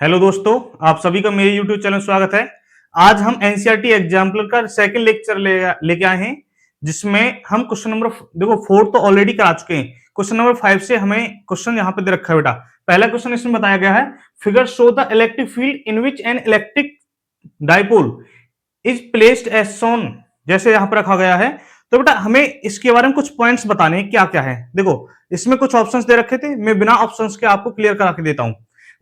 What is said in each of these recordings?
Hello दोस्तों, आप सभी का मेरे YouTube चैनल स्वागत है। आज हम एनसीईआरटी एग्जाम्पल का सेकंड लेक्चर लेके आए हैं, जिसमें हम क्वेश्चन नंबर देखो 4 तो ऑलरेडी करा चुके हैं। क्वेश्चन नंबर 5 से हमें क्वेश्चन यहाँ पे दे रखा है बेटा। पहला क्वेश्चन इसमें बताया गया है, figure show the electric field in which an electric dipole is placed as shown. जैसे यहाँ पर रखा गया है, तो बेटा हमें इसके बारे में कुछ पॉइंट्स बताने हैं क्या क्या है। देखो इसमें कुछ ऑप्शंस दे रखे थे, मैं बिना ऑप्शंस के आपको क्लियर करा के देता हूं।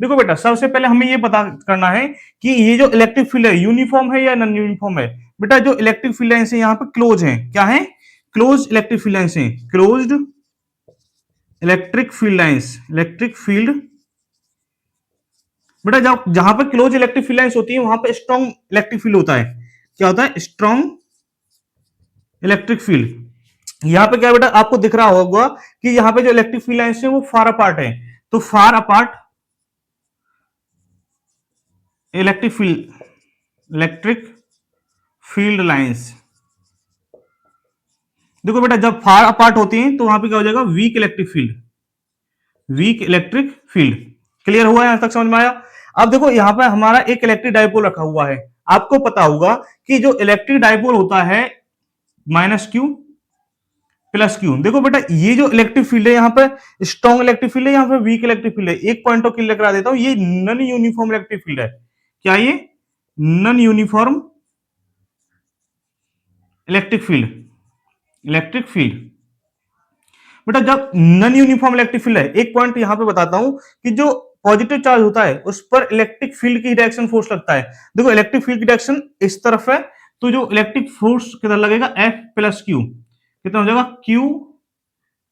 देखो बेटा, सबसे पहले हमें ये पता करना है कि ये जो इलेक्ट्रिक फील्ड है यूनिफॉर्म है या नॉन यूनिफॉर्म है। बेटा जो इलेक्ट्रिक फील्ड लाइंस है यहाँ पे क्लोज है, क्या है? क्लोज इलेक्ट्रिक फील्ड लाइंस है, closed electric field lines. Electric field बेटा जब जहां पर क्लोज इलेक्ट्रिक फील्ड लाइंस होती है वहां पर स्ट्रॉन्ग इलेक्ट्रिक फील्ड होता है। क्या होता है? Strong electric field. यहां पे क्या बेटा आपको दिख रहा होगा कि यहां पे जो इलेक्ट्रिक फील्ड लाइंस है वो फार अपार्ट है, तो far apart electric field lines. देखो बेटा जब फार अपार्ट होती हैं तो वहां पे क्या हो जाएगा? Weak electric field, weak electric field. Clear हुआ? यहां तक समझ में आया? अब देखो यहां पे हमारा एक इलेक्ट्रिक डाइपोल रखा हुआ है। आपको पता होगा कि जो इलेक्ट्रिक डाइपोल होता है माइनस क्यू प्लस क्यू। देखो बेटा ये जो इलेक्ट्रिक फील्ड है यहाँ पे स्ट्रॉन्ग इलेक्ट्रिक फील्ड है, यहाँ पे वीक इलेक्ट्रिक फील्ड है। एक पॉइंट ऑफ क्लियर करा देता हूं, ये नॉन यूनिफॉर्म इलेक्ट्रिक फील्ड है। क्या ये? Non uniform electric field. Electric field बेटा जब नॉन यूनिफॉर्म इलेक्ट्रिक फील्ड है, एक पॉइंट यहां पे बताता हूं कि जो पॉजिटिव चार्ज होता है उस पर इलेक्ट्रिक फील्ड की डायरेक्शन फोर्स लगता है। देखो इलेक्ट्रिक फील्ड की डायरेक्शन इस तरफ है, तो जो इलेक्ट्रिक फोर्स कितना लगेगा? F plus Q. कितना हो जाएगा? Q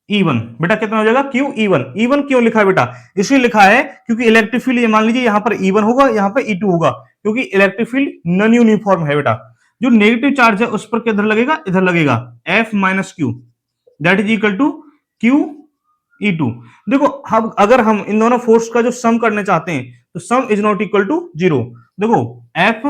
E1। बेटा कितना हो जाएगा? Q E1। E1 क्यों लिखा है बेटा? इसलिए लिखा है क्योंकि इलेक्ट्रिक फील्ड मान लीजिए यहां पर E1 होगा, यहां पर E2 होगा, क्योंकि इलेक्ट्रिक फील्ड नॉन यूनिफॉर्म है बेटा। जो नेगेटिव चार्ज है उस पर किधर लगेगा? इधर लगेगा, F minus q, that is equal to q E2। देखो अब अगर हम इन दोनों फोर्स का जो सम करना चाहते हैं तो sum is not equal to zero. देखो F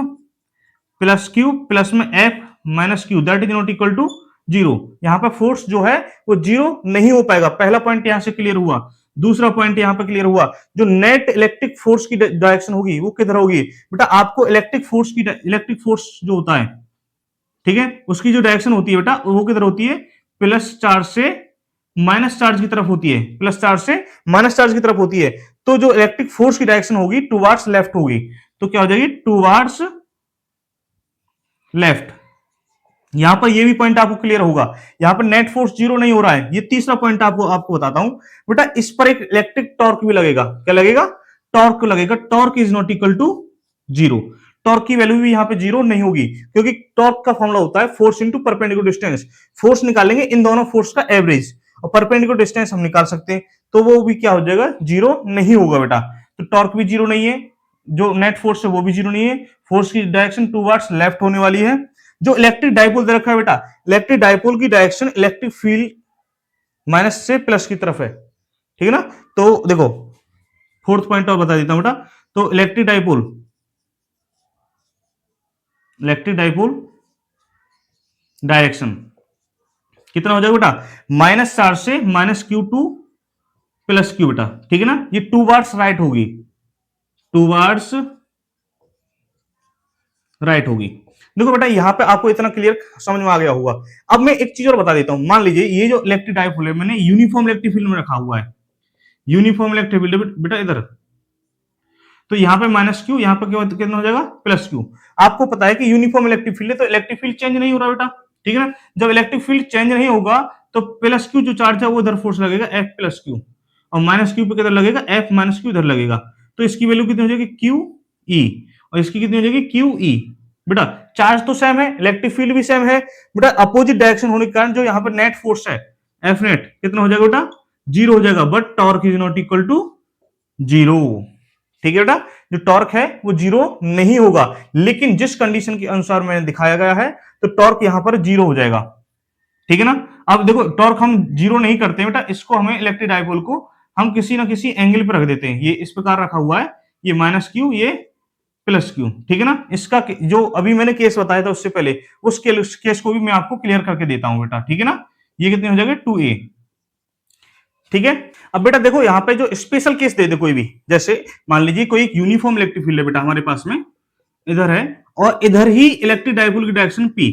प्लस क्यू प्लस में F minus q that is not equal to zero. यहां पर फोर्स जो है वो जीरो नहीं हो पाएगा। पहला पॉइंट यहां से क्लियर हुआ। दूसरा पॉइंट यहां पर क्लियर हुआ, जो नेट इलेक्ट्रिक फोर्स की डायरेक्शन होगी वो किधर होगी? बेटा आपको इलेक्ट्रिक फोर्स जो होता है, ठीक है, उसकी जो डायरेक्शन होती है बेटा वो किधर होती है? प्लस चार्ज से माइनस चार्ज की तरफ होती है। प्लस चार्ज से माइनस चार्ज की तरफ होती है, तो जो इलेक्ट्रिक फोर्स की डायरेक्शन होगी टुवार्ड्स लेफ्ट होगी। तो क्या हो जाएगी? Towards left. यहां पर ये भी पॉइंट आपको क्लियर होगा। यहां पर नेट फोर्स जीरो नहीं हो रहा है। ये तीसरा पॉइंट आपको बताता हूं बेटा, इस पर एक इलेक्ट्रिक टॉर्क भी लगेगा। क्या लगेगा? टॉर्क लगेगा। Torque is not equal to zero. Torque की वैल्यू भी यहां पे जीरो नहीं होगी, क्योंकि टॉर्क का फॉर्मूला होता है force into perpendicular distance. Force निकालेंगे इन दोनों फोर्स का एवरेज, और परपेंडिकुलर डिस्टेंस हम निकाल सकते हैं, तो वो भी क्या हो जाएगा? जीरो नहीं होगा बेटा। तो टॉर्क भी जीरो नहीं है, जो नेट फोर्स है वो भी जीरो नहीं है। फोर्स की डायरेक्शन टूवर्ड्स लेफ्ट होने वाली है। जो इलेक्ट्रिक डाइपोल दे रखा है बेटा, इलेक्ट्रिक डाइपोल की डायरेक्शन इलेक्ट्रिक फील्ड माइनस से प्लस की तरफ है, ठीक है ना। तो देखो फोर्थ पॉइंट और बता देता हूं बेटा। तो इलेक्ट्रिक डाइपोल डायरेक्शन कितना हो जाएगा बेटा? माइनस चार्ज से minus q to plus Q बेटा, ठीक है ना। ये टूवर्ड्स राइट होगी, टूवर्ड्स राइट होगी। देखो बेटा यहां पे आपको इतना क्लियर समझ में आ गया होगा। अब मैं एक चीज और बता देता हूं। मान लीजिए ये जो इलेक्ट्रिक डाइपोल है मैंने यूनिफॉर्म इलेक्ट्रिक फील्ड में रखा हुआ है। यूनिफॉर्म इलेक्ट्रिक फील्ड बेटा इधर, तो यहां पे माइनस क्यू, यहां पर कितना हो जाएगा? Plus Q. आपको पता है कि यूनिफॉर्म इलेक्ट्रिक फील्ड है तो इलेक्ट्रिक फील्ड चेंज नहीं हो रहा बेटा, ठीक है ना। जब इलेक्ट्रिक फील्ड चेंज नहीं होगा तो प्लस क्यू जो चार्ज है वो इधर फोर्स लगेगा F प्लस क्यू, और माइनस क्यू पे किधर लगेगा? F माइनस क्यू इधर लगेगा। तो इसकी वैल्यू कितनी हो जाएगी? क्यू ई, और इसकी कितनी हो जाएगी? Q E. बेटा चार्ज तो सेम है, इलेक्ट्रिक फील्ड भी सेम है बेटा। अपोजिट डायरेक्शन होने के कारण जो यहाँ पर नेट फोर्स है F नेट कितना हो जाएगा बेटा? जीरो हो जाएगा। But torque is not equal to zero, ठीक है बेटा। जो टॉर्क है वो जीरो नहीं होगा, लेकिन जिस कंडीशन के अनुसार मैंने दिखाया गया है तो टॉर्क यहां पर जीरो हो जाएगा, ठीक है ना। अब देखो टॉर्क हम जीरो नहीं करते बेटा, इसको हमें इलेक्ट्रिक डाइपोल को हम किसी ना किसी एंगल पर रख देते हैं। ये इस प्रकार रखा हुआ है, ये माइनस क्यू, ये प्लस क्यू, ठीक है ना। इसका जो अभी मैंने केस बताया था उससे पहले, उस केस को भी मैं आपको क्लियर करके देता हूं बेटा, ठीक है ना। ये कितने हो जाएगा? 2a, ठीक है। अब बेटा देखो यहाँ पे जो स्पेशल केस दे दे कोई भी, जैसे मान लीजिए कोई एक यूनिफॉर्म इलेक्ट्रिक फील्ड है बेटा हमारे पास में, इधर है और इधर ही इलेक्ट्रिक डाइपोल की डायरेक्शन पी,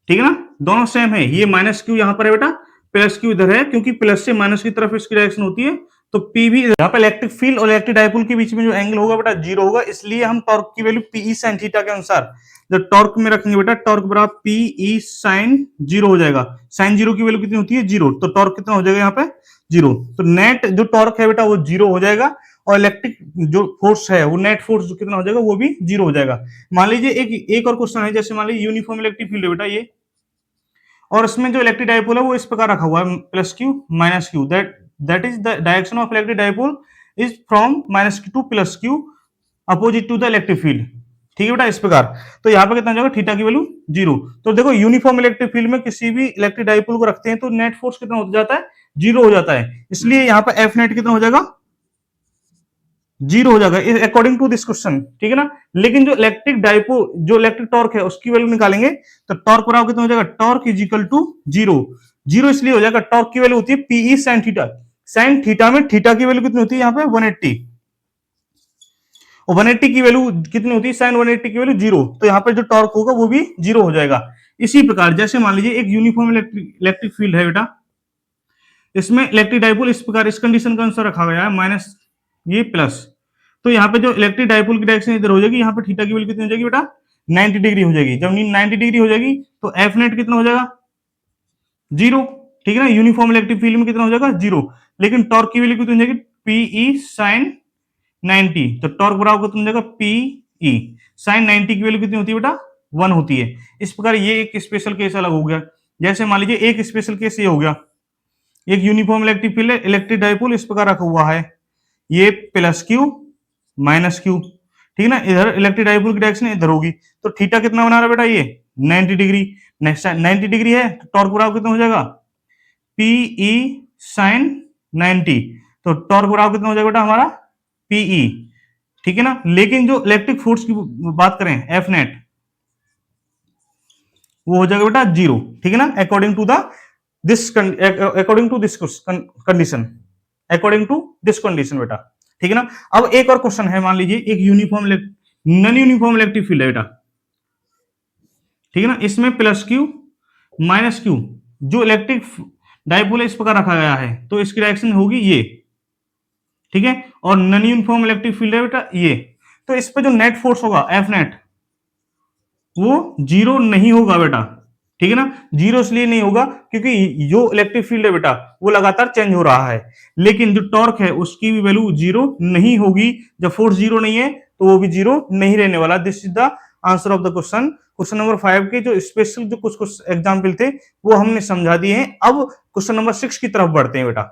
ठीक है ना, दोनों सेम है, ये माइनस क्यू यहाँ पर है बेटा, प्लस क्यू इधर है, क्योंकि प्लस से माइनस की तरफ इसकी डायरेक्शन होती है, तो पी भी यहाँ पे इलेक्ट्रिक फील्ड और इलेक्ट्रिक डाइपोल के बीच में जो एंगल होगा बेटा जीरो होगा, इसलिए हम टॉर्क की वैल्यू पीई साइन थीटा के अनुसार जब टॉर्क में रखेंगे बेटा, टॉर्क बराबर पीई साइन जीरो हो जाएगा। साइन जीरो की वैल्यू कितनी होती है, जीरो, तो टॉर्क कितना हो जाएगा यहाँ पे, जीरो, तो नेट जो टॉर्क है बेटा वो जीरो हो जाएगा, और इलेक्ट्रिक जो फोर्स है वो नेट फोर्स जो कितना हो जाएगा वो भी जीरो हो जाएगा। मान लीजिए एक और क्वेश्चन है, जैसे मान लीजिए यूनिफॉर्म इलेक्ट्रिक फील्ड है बेटा ये, और इसमें जो इलेक्ट्रिक डाइपोल है वो इस प्रकार रखा हुआ है, plus q minus q, that is the direction of electric dipole is from minus q to plus q opposite to the electric field, ठीक है बेटा, इस प्रकार। तो यहाँ पे कितना हो जाएगा, थीटा की वैल्यू जीरो। तो देखो यूनिफॉर्म इलेक्ट्रिक फील्ड में किसी भी इलेक्ट्रिक डाइपोल को रखते हैं तो नेट फोर्स कितना हो जाता है, जीरो हो जाता है, इसलिए यहाँ पे एफ नेट कितना हो जाएगा, जीरो हो जाएगा अकॉर्डिंग टू दिस क्वेश्चन, ठीक है ना। लेकिन जो इलेक्ट्रिक डाइपोल जो इलेक्ट्रिक टॉर्क है उसकी वैल्यू निकालेंगे तो टॉर्क बराबर कितना हो जाएगा, torque is equal to zero, zero इसलिए हो जाएगा, टॉर्क की वैल्यू होती है P E sine theta, sine theta में थीटा की वैल्यू कितनी होती है यहाँ पे 180, और 180 की वैल्यू कितनी होती है, साइन 180 की वैल्यू जीरो, तो यहाँ पे जो टॉर्क होगा वो भी जीरो हो जाएगा। इसी प्रकार जैसे मान लीजिए एक यूनिफॉर्म इलेक्ट्रिक फील्ड है बेटा, इसमें इलेक्ट्रिक डाइपोल इस प्रकार इस कंडीशन के अनुसार रखा गया है, माइनस ये प्लस, तो यहाँ पे जो इलेक्ट्रिक डाइपोल की डायरेक्शन इधर हो जाएगी, यहाँ पे थीटा की वैल्यू कितनी हो जाएगी बेटा, 90 डिग्री हो जाएगी। जब 90 डिग्री हो जाएगी तो एफ नेट कितना हो जाएगा, जीरो, ठीक है ना, यूनिफॉर्म इलेक्ट्रिक फील्ड में कितना हो जाएगा, जीरो। लेकिन टॉर्क की वैल्यू कितनी हो जाएगी, पीई साइन 90, तो टॉर्क बराबर कितना हो जाएगा, पीई साइन 90 की वैल्यू कितनी होती है बेटा, 1 होती है। इस प्रकार ये एक स्पेशल केस अलग हो गया। जैसे मान लीजिए एक स्पेशल केस ये हो गया, एक यूनिफॉर्म इलेक्ट्रिक फील्ड है, इलेक्ट्रिक डाइपोल इस प्रकार रखा हुआ है, ये प्लस क्यू माइनस क्यू, ठीक है ना, इधर इलेक्ट्रिक डाइपोल की डायरेक्शन इधर होगी, तो थीटा कितना बना रहा है बेटा, ये 90 डिग्री, 90 डिग्री है, तो टॉर्क बराबर कितना हो जाएगा, पीई साइन 90, तो टॉर्क बराबर कितना हो जाएगा बेटा हमारा, पीई, ठीक है ना। लेकिन जो इलेक्ट्रिक फोर्स की बात करें एफ नेट, वो हो जाएगा बेटा जीरो, ठीक है ना, according to this condition, according to this condition बेटा, ठीक है ना। अब एक और क्वेश्चन है, मान लीजिए एक नॉन यूनिफॉर्म इलेक्ट्रिक फील्ड है बेटा, ठीक है ना, इसमें प्लस क्यू माइनस क्यू जो इलेक्ट्रिक डाइपोल है इस प्रकार रखा गया है, तो इसकी डायरेक्शन होगी ये, ठीक है, और नॉन यूनिफॉर्म इलेक्ट्रिक फील्ड है बेटा ये, तो इस पे जो नेट फोर्स होगा एफ नेट वो जीरो नहीं होगा बेटा, ठीक है ना, जीरो इसलिए नहीं होगा क्योंकि जो इलेक्ट्रिक फील्ड है बेटा वो लगातार चेंज हो रहा है, लेकिन जो टॉर्क है उसकी भी वैल्यू जीरो नहीं होगी, जब फोर्स जीरो नहीं है तो वो भी जीरो नहीं रहने वाला। This is the answer of the question. Question number 5 के जो स्पेशल जो कुछ एग्जाम्पल थे वो हमने समझा दिए हैं। अब क्वेश्चन नंबर 6 की तरफ बढ़ते हैं बेटा।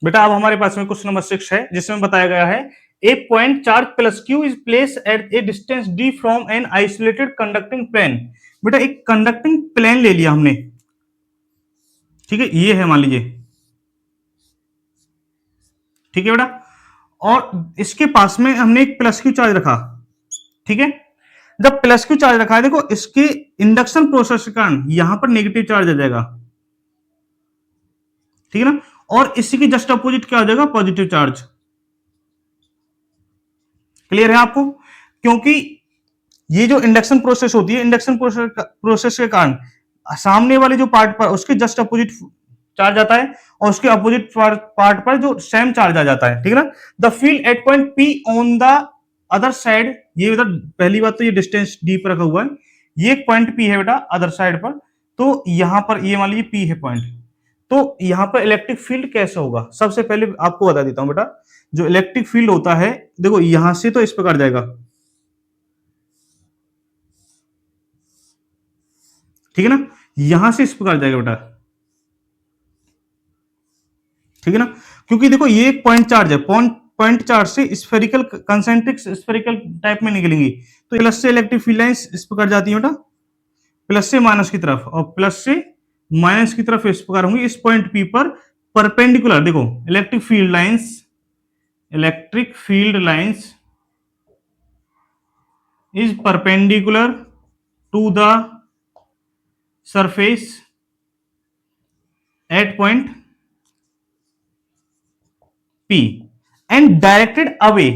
बेटा अब हमारे पास में क्वेश्चन नंबर 6 है, जिसमें बताया गया है a point charge plus q is placed at a distance d from an isolated conducting plane। बेटा एक कंडक्टिंग प्लेन ले लिया हमने, ठीक है, ये है मान लीजिए, ठीक है बेटा, और इसके पास में हमने एक प्लस क्यू चार्ज रखा, ठीक है। जब प्लस क्यू चार्ज रखा है देखो, इसके इंडक्शन प्रोसेस के कारण यहां पर नेगेटिव चार्ज आ जाएगा, ठीक है ना, और इसी की जस्ट अपोजिट क्या हो जाएगा, पॉजिटिव चार्ज। क्लियर है आपको, क्योंकि ये जो इंडक्शन प्रोसेस होती है, इंडक्शन प्रोसेस के कारण सामने वाले जो पार्ट पर उसके जस्ट अपोजिट चार्ज आता है, और उसके अपोजिट पार्ट पर जो सेम चार्ज आ जाता है, ठीक है ना। The field at point P on the other side, ये बेटा पहली बात तो ये डिस्टेंस डी पर रखा हुआ है, ये एक पॉइंट पी है बेटा अदर साइड पर, तो यहां पर ये मान लीजिए पी है पॉइंट, तो यहां पर इलेक्ट्रिक फील्ड कैसे होगा, सबसे पहले आपको बता देता हूं बेटा। जो इलेक्ट्रिक फील्ड होता है देखो, यहां से तो इस प्रकार जाएगा, ठीक है ना, यहां से इस प्रकार जाएगा बेटा, ठीक है ना, क्योंकि देखो ये एक पॉइंट चार्ज है, पॉइंट चार्ज से स्फेरिकल कंसेंट्रिक स्फेरिकल टाइप में निकलेंगी, तो प्लस से इलेक्ट्रिक फील्ड लाइंस इस प्रकार जाती है बेटा, प्लस से माइनस की तरफ, और प्लस से माइनस की तरफ इस प्रकार होंगी, इस पॉइंट पी पर परपेंडिकुलर देखो electric field lines is perpendicular to the surface at point P and directed away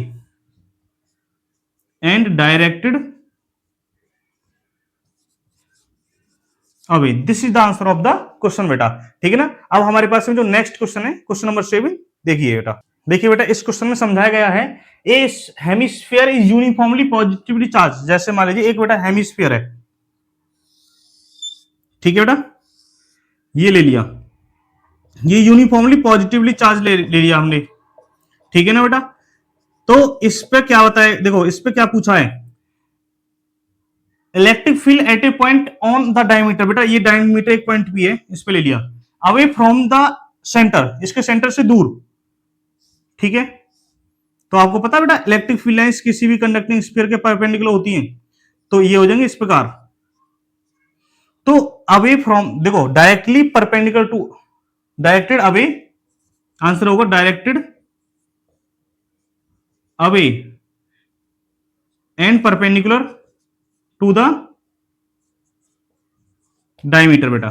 this is the answer of the question बेटा। ठीक है ना। अब हमारे पास में जो नेक्स्ट क्वेश्चन है, क्वेश्चन नंबर 7, देखिए बेटा। देखिए बेटा, इस क्वेश्चन में समझाया गया है a hemisphere is uniformly positively charge. जैसे मान लीजिए एक बेटा हेमिस्फीयर है, ठीक है बेटा, ये ले लिया, ये यूनिफॉर्मली पॉजिटिवली चार्ज ले लिया हमने, ठीक है ना बेटा। तो इस पे क्या होता है, देखो इस पे क्या पूछा है, electric field at A point on the diameter. बेटा ये डायमीटर एक पॉइंट भी है, इस पे ले लिया, अवे फ्रॉम द सेंटर, इसके सेंटर से दूर, ठीक है। तो आपको पता है बेटा इलेक्ट्रिक फील्ड लाइंस किसी भी कंडक्टिंग स्फीयर के परपेंडिकुलर होती हैं, तो ये हो जाएंगे इस प्रकार। तो अवे फ्रॉम, देखो directly perpendicular to, directed away, answer होगा directed away and perpendicular to the diameter बेटा।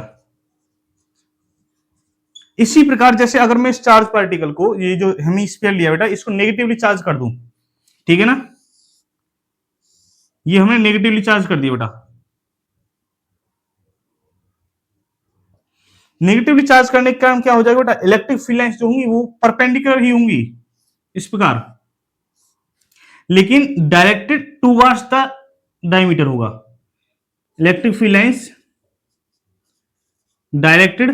इसी प्रकार जैसे अगर मैं इस चार्ज पार्टिकल को, ये जो हेमिस्फीयर लिया बेटा, इसको नेगेटिवली चार्ज कर दूं, ठीक है ना, ये हमने नेगेटिवली चार्ज कर दिया बेटा। नेगेटिवली चार्ज करने के कारण क्या हो जाएगा बेटा, इलेक्ट्रिक फील्ड लाइंस जो होंगी वो परपेंडिकुलर ही होंगी इस प्रकार, लेकिन डायरेक्टेड टुवर्ड्स द डायमीटर होगा। Electric field lines directed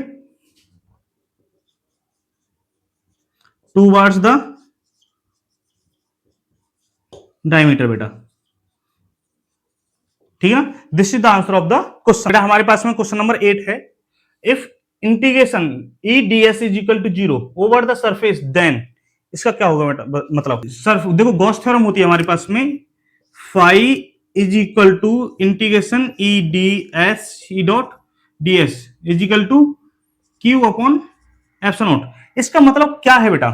towards the diameter बेटा, ठीक है ना। This is the answer of the question. बेटा हमारे पास में क्वेश्चन नंबर 8 है, if integration E D S is equal to 0 over the surface then, इसका क्या होगा बेटा, मतलब सर्फ, देखो गॉस थ्योरम होती है हमारे पास में, phi is equal to integration E D S E dot D S is equal to q upon epsilon naught. इसका मतलब क्या है बेटा,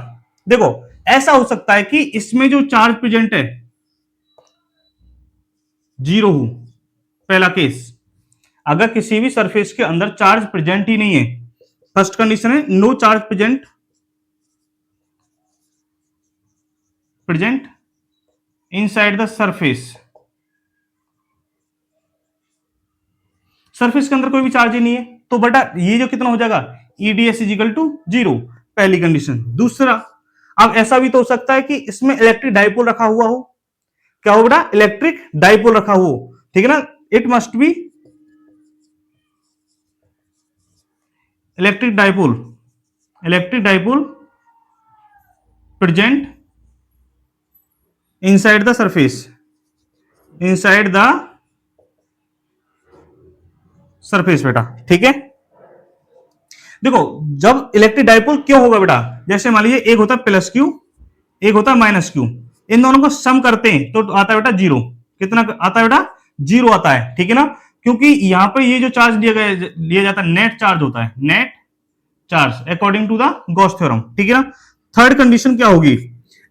देखो ऐसा हो सकता है कि इसमें जो चार्ज प्रेजेंट है 0 हो, पहला केस, अगर किसी भी सरफेस के अंदर चार्ज प्रेजेंट ही नहीं है, फर्स्ट कंडीशन है no charge present inside the surface, surface के अंदर कोई भी चार्ज ही नहीं है, तो बेटा ये जो कितना हो जाएगा, ईडीएस इज इक्वल टू 0, पहली कंडीशन। दूसरा, अब ऐसा भी तो हो सकता है कि इसमें इलेक्ट्रिक डाइपोल रखा हुआ हो, क्या हो बेटा, इलेक्ट्रिक डाइपोल रखा हो, ठीक है ना, it must be electric dipole present inside the surface, बेटा, ठीक है। देखो जब इलेक्ट्रिक डाइपोल क्यों होगा बेटा, जैसे मान लीजिए एक होता है प्लस क्यू, एक होता है माइनस क्यू, इन दोनों को सम करते हैं तो आता है बेटा 0। कितना आता है बेटा, 0 आता है, ठीक है ना, क्योंकि यहां पर ये जो चार्ज लिया जाता है नेट चार्ज होता है, net charge according to the Gauss theorem, ठीक है ना। थर्ड कंडीशन क्या होगी,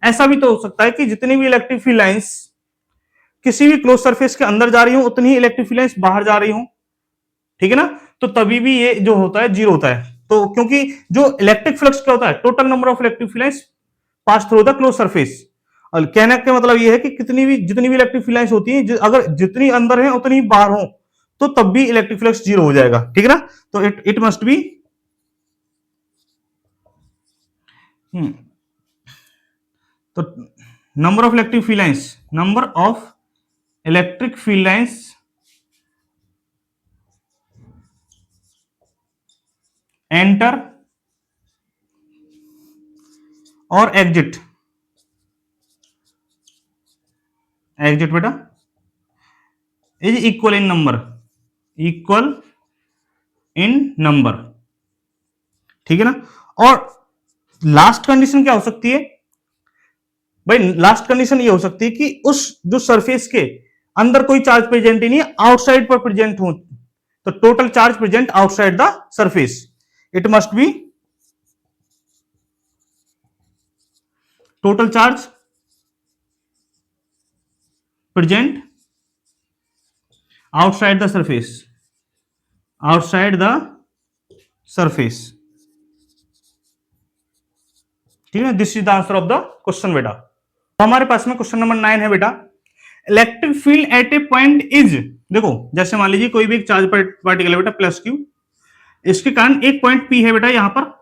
ऐसा भी तो हो सकता है कि जितनी भी इलेक्ट्रिक फील्ड लाइंस किसी भी क्लोज सरफेस के अंदर जा रही हो, उतनी ही इलेक्ट्रिक फील्ड लाइंस बाहर जा रही हो, ठीक है ना, तो तभी भी ये जो होता है 0 होता है। तो क्योंकि जो इलेक्ट्रिक फ्लक्स क्या होता है, total number of electric field lines pass through the close surface. और कहने का मतलब ये है कि जितनी भी इलेक्ट्रिक फील्ड लाइंस होती हैं, अगर जितनी अंदर है उतनी बाहर हो, तो तब भी इलेक्ट्रिक फ्लक्स 0 हो जाएगा, ठीक है ना। तो इट मस्ट बी तो number of electric field lines enter और एग्जिट बेटा इज इक्वल इन नंबर, ठीक है ना। और लास्ट कंडीशन क्या हो सकती है भाई, लास्ट कंडीशन ये हो सकती है कि उस जो सरफेस के अंदर कोई चार्ज प्रेजेंट ही नहीं है, आउटसाइड पर प्रेजेंट हो, तो total charge present outside the surface, it must be total charge present outside the surface, ठीक है, this is the answer of the question बेटा। तो हमारे पास में क्वेश्चन नंबर 9 है बेटा, electric field at A point is, देखो जैसे मान लीजिए कोई भी एक चार्ज पार्टिकल है बेटा प्लस क्यू, इसके कारण एक पॉइंट पी है बेटा यहां पर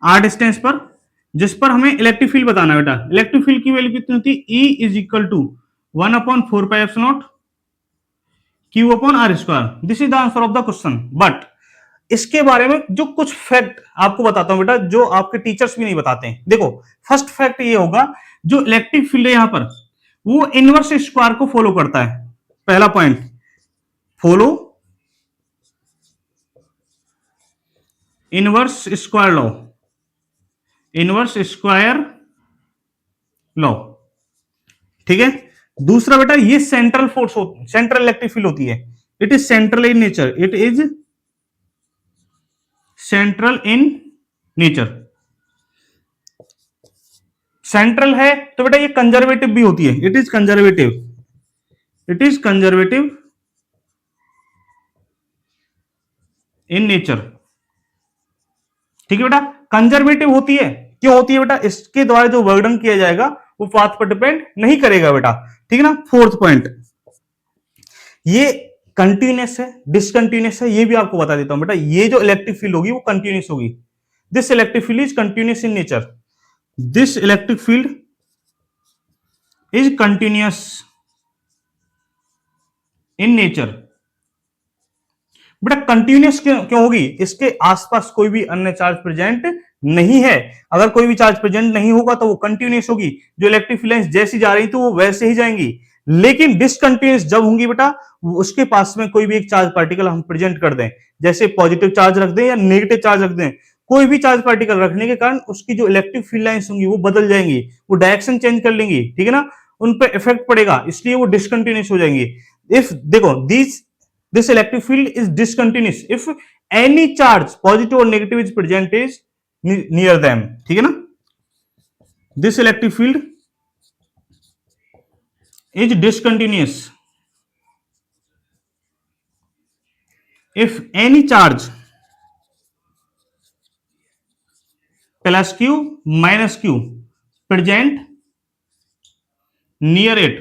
आर डिस्टेंस पर, जिस पर हमें इलेक्ट्रिक फील्ड बताना है बेटा। इलेक्ट्रिक फील्ड की वैल्यू कितनी होती है, E is equal to 1/4πε0 Q upon R square. This is the answer of the question. But इसके बारे में जो कुछ फैक्ट आपको बताता हूं बेटा, जो आपके टीचर्स भी नहीं बताते हैं। देखो फर्स्ट फैक्ट ये होगा, जो इलेक्ट्रिक फील्ड है यहां पर वो इनवर्स स्क्वायर को फॉलो करता है। पहला point, follow inverse square law, inverse square law, ठीक है। दूसरा बेटा ये central force, central electric field होती है, it is central in nature, it is central in nature. Central है तो बेटा ये कंजर्वेटिव भी होती है, it is conservative, it is conservative in nature, ठीक है बेटा। कंजर्वेटिव होती है, क्यों होती है बेटा, इसके द्वारा जो वर्क डन किया जाएगा वो पाथ पर डिपेंड नहीं करेगा बेटा, ठीक है ना। फोर्थ पॉइंट, ये कंटिन्यूस है डिसकंटिन्यूस है, ये भी आपको बता देता हूं बेटा। ये जो इलेक्ट्रिक फील्ड होगी वो कंटिन्यूस होगी, this electric field is continuous in nature, this electric field is continuous in nature. बेटा कंटिन्यूस क्यों होगी, इसके आसपास कोई भी अन्य चार्ज प्रेजेंट नहीं है। अगर कोई भी चार्ज प्रेजेंट नहीं होगा तो वो कंटिन्यूस होगी, जो इलेक्ट्रिक फील्ड जैसी जा रही तो वो वैसे ही जाएंगी। लेकिन डिसकंटिन्यूस जब होंगी बेटा, उसके पास में कोई भी एक चार्ज पार्टिकल हम प्रेजेंट कर दें, जैसे पॉजिटिव चार्ज रख दें या नेगेटिव चार्ज रख दें, कोई भी चार्ज पार्टिकल रखने के कारण उसकी जो इलेक्ट्रिक फील्ड लाइंस होंगी वो बदल जाएंगी, वो डायरेक्शन चेंज कर लेंगी, ठीक है ना, उन पर इफेक्ट पड़ेगा, इसलिए वो डिसकंटिन्यूस हो जाएंगी। इफ देखो this electric field is discontinuous if any charge positive or negative is present is near them, ठीक है ना। this electric field is discontinuous if any charge plus q minus q present near it।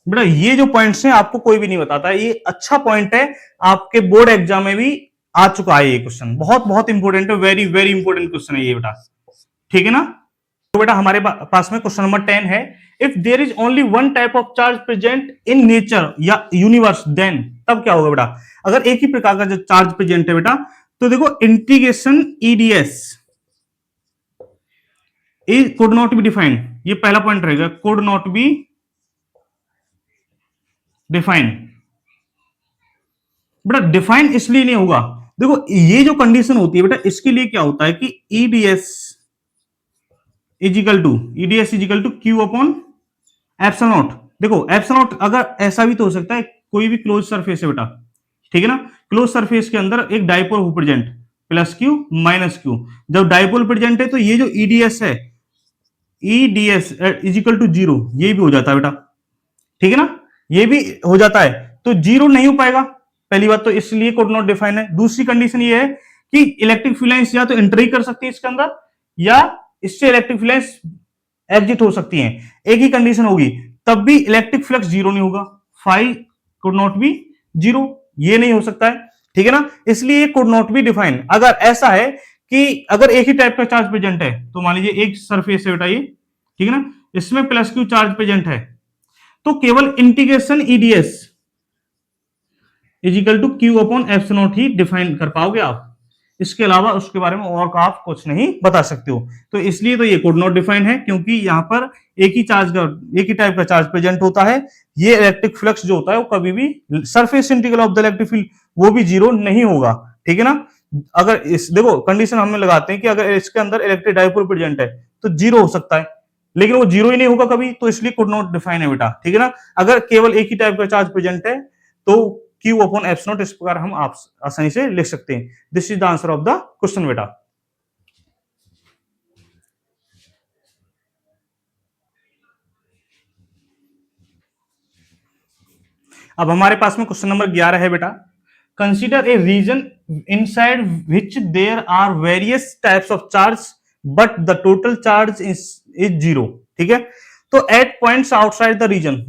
बेटा ये जो points हैं आपको कोई भी नहीं बताता, ये अच्छा पॉइंट है, आपके बोर्ड एग्जाम में भी आ चुका है ये क्वेश्चन, बहुत बहुत इंपॉर्टेंट है, वेरी वेरी इंपॉर्टेंट क्वेश्चन है ये बेटा, ठीक है ना। तो बेटा हमारे पास में क्वेश्चन नंबर 10 है, if there is only one type of charge present in nature या यूनिवर्स देन, तब क्या होगा बेटा, अगर एक ही प्रकार का जो चार्ज प्रेजेंट है बेटा, तो देखो integration EDS is could not be defined, ये पहला पॉइंट रहेगा, कुड नॉट बी डिफाइन। बेटा डिफाइन इसलिए नहीं होगा, देखो ये जो कंडीशन होती है बेटा, इसके लिए क्या होता है कि E D S is equal to q upon epsilon naught. देखो एप्सिलॉन नॉट अगर ऐसा भी तो हो सकता है, कोई भी क्लोज सरफेस है बेटा, ठीक है ना, क्लोज सरफेस के अंदर एक डाइपोल हो present, plus q minus Q, जब डाइपोल प्रेजेंट है तो ये जो ईडीएस है, ईडीएस इजिकल टू 0, ये भी हो जाता है बेटा, ठीक है ना, ये भी हो जाता है, तो 0 नहीं हो पाएगा, पहली बात तो इसलिए कोड नॉट डिफाइन है। दूसरी कंडीशन ये है कि इलेक्ट्रिक फील्ड लाइंस या तो एंट्री कर सकती है इसके अंदर, या इससे इलेक्ट्रिक फील्ड लाइंस एग्जिट हो सकती हैं, एक ही कंडीशन होगी, तब भी इलेक्ट्रिक फ्लक्स 0 नहीं होगा, फाई कुड नॉट बी 0, ये नहीं हो सकता है, ठीक है ना, इसलिए कुड नॉट बी डिफाइन। अगर ऐसा है कि अगर एक ही टाइप का चार्ज प्रेजेंट है, तो मान लीजिए एक सरफेस है बेटा ये, ठीक है ना, इसमें प्लस क्यू चार्ज प्रेजेंट है, तो केवल integration E D S is equal to q upon epsilon naught ही डिफाइन कर पाओगे आप, इसके अलावा उसके बारे में और का आप कुछ नहीं बता सकते हो। तो इसलिए तो ये कोड नॉट डिफाइन है, क्योंकि यहां पर एक ही टाइप का चार्ज प्रेजेंट होता है, ये इलेक्ट्रिक फ्लक्स जो होता है वो कभी भी surface integral of the electric field वो भी 0 नहीं होगा, ठीक है ना। अगर इस देखो कंडीशन हम लगाते हैं कि अगर इसके अंदर इलेक्ट्रिक डाइपोल प्रेजेंट है तो 0 हो सकता है, लेकिन वो 0 ही नहीं होगा कभी, तो इसलिए कुड नॉट डिफाइन है बेटा, ठीक है ना। अगर केवल एक ही टाइप का चार्ज प्रेजेंट है तो क्यू अपॉन एप्सिलॉन नॉट इस प्रकार हम आप आसानी से लिख सकते हैं। This is the answer of the question बेटा। अब हमारे पास में क्वेश्चन नंबर 11 है बेटा, consider a region inside which there are various types of charge but the total charge is zero. ठीक है, तो at points outside the reason